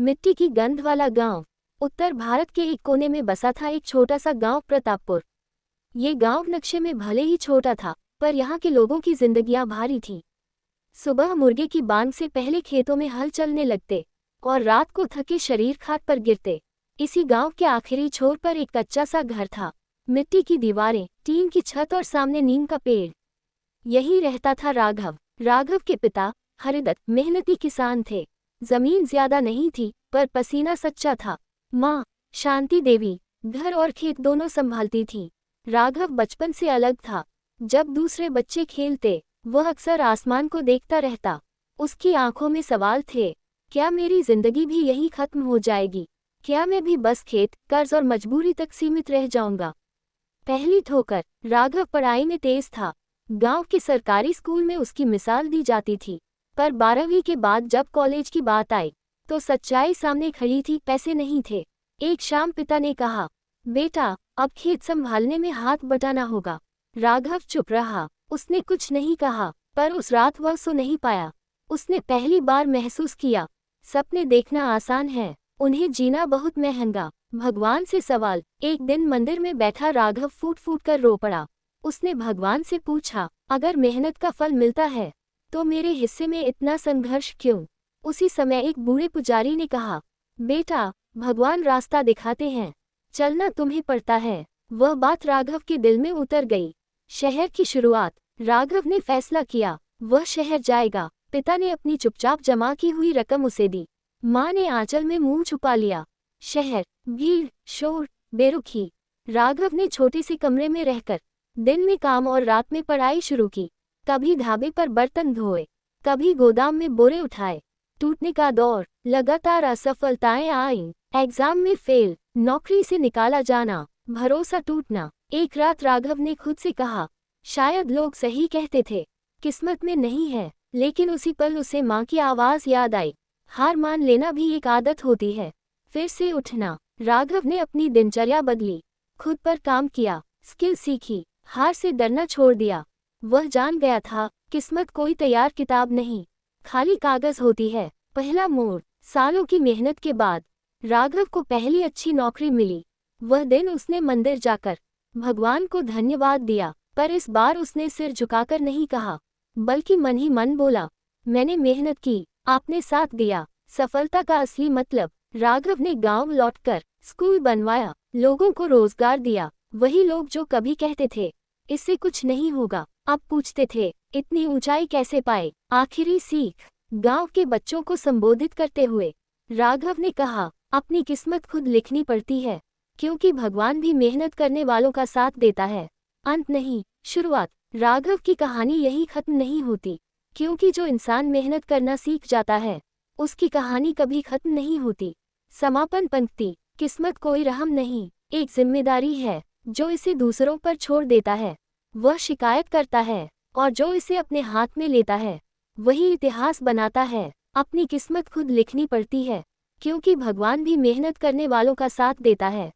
मिट्टी की गंध वाला गांव। उत्तर भारत के एक कोने में बसा था एक छोटा सा गांव प्रतापपुर। ये गांव नक्शे में भले ही छोटा था, पर यहाँ के लोगों की जिंदगियां भारी थी। सुबह मुर्गे की बांग से पहले खेतों में हल चलने लगते और रात को थके शरीर खाट पर गिरते। इसी गांव के आखिरी छोर पर एक कच्चा सा घर था। मिट्टी की दीवारें, टीन की छत और सामने नीम का पेड़। यही रहता था राघव। राघव के पिता हरिदत्त मेहनती किसान थे। जमीन ज्यादा नहीं थी, पर पसीना सच्चा था। माँ शांति देवी घर और खेत दोनों संभालती थी। राघव बचपन से अलग था। जब दूसरे बच्चे खेलते, वह अक्सर आसमान को देखता रहता। उसकी आंखों में सवाल थे, क्या मेरी जिंदगी भी यहीं खत्म हो जाएगी? क्या मैं भी बस खेत, कर्ज और मजबूरी तक सीमित रह जाऊंगा? पहली ठोकर। राघव पढ़ाई में तेज था। गांव के सरकारी स्कूल में उसकी मिसाल दी जाती थी। पर 12वीं के बाद जब कॉलेज की बात आई, तो सच्चाई सामने खड़ी थी। पैसे नहीं थे। एक शाम पिता ने कहा, बेटा अब खेत संभालने में हाथ बटाना होगा। राघव चुप रहा। उसने कुछ नहीं कहा, पर उस रात वह सो नहीं पाया। उसने पहली बार महसूस किया, सपने देखना आसान है, उन्हें जीना बहुत महंगा। भगवान से सवाल। एक दिन मंदिर में बैठा राघव फूट फूट कर रो पड़ा। उसने भगवान से पूछा, अगर मेहनत का फल मिलता है, तो मेरे हिस्से में इतना संघर्ष क्यों? उसी समय एक बूढ़े पुजारी ने कहा, बेटा भगवान रास्ता दिखाते हैं, चलना तुम्हें पड़ता है। वह बात राघव के दिल में उतर गई। शहर की शुरुआत। राघव ने फैसला किया, वह शहर जाएगा। पिता ने अपनी चुपचाप जमा की हुई रकम उसे दी। माँ ने आंचल में मुंह छुपा लिया। शहर, भीड़, शोर, बेरुखी। राघव ने छोटे से कमरे में रहकर दिन में काम और रात में पढ़ाई शुरू की। कभी ढाबे पर बर्तन धोए, कभी गोदाम में बोरे उठाए। टूटने का दौर। लगातार असफलताएं आईं। एग्जाम में फेल, नौकरी से निकाला जाना, भरोसा टूटना। एक रात राघव ने खुद से कहा, शायद लोग सही कहते थे, किस्मत में नहीं है। लेकिन उसी पल उसे माँ की आवाज़ याद आई, हार मान लेना भी एक आदत होती है। फिर से उठना। राघव ने अपनी दिनचर्या बदली, खुद पर काम किया, स्किल सीखी, हार से डरना छोड़ दिया। वह जान गया था, किस्मत कोई तैयार किताब नहीं, खाली कागज होती है। पहला मोड़। सालों की मेहनत के बाद राघव को पहली अच्छी नौकरी मिली। वह दिन उसने मंदिर जाकर भगवान को धन्यवाद दिया, पर इस बार उसने सिर झुकाकर नहीं कहा, बल्कि मन ही मन बोला, मैंने मेहनत की, आपने साथ दिया। सफलता का असली मतलब। राघव ने गांव लौटकर स्कूल बनवाया, लोगों को रोजगार दिया। वही लोग जो कभी कहते थे, इससे कुछ नहीं होगा, अब पूछते थे, इतनी ऊंचाई कैसे पाए? आखिरी सीख। गांव के बच्चों को संबोधित करते हुए राघव ने कहा, अपनी किस्मत खुद लिखनी पड़ती है, क्योंकि भगवान भी मेहनत करने वालों का साथ देता है। अंत नहीं, शुरुआत। राघव की कहानी यही खत्म नहीं होती, क्योंकि जो इंसान मेहनत करना सीख जाता है, उसकी कहानी कभी खत्म नहीं होती। समापन पंक्ति। किस्मत कोई रहम नहीं, एक जिम्मेदारी है। जो इसे दूसरों पर छोड़ देता है, वह शिकायत करता है, और जो इसे अपने हाथ में लेता है, वही इतिहास बनाता है। अपनी किस्मत खुद लिखनी पड़ती है, क्योंकि भगवान भी मेहनत करने वालों का साथ देता है।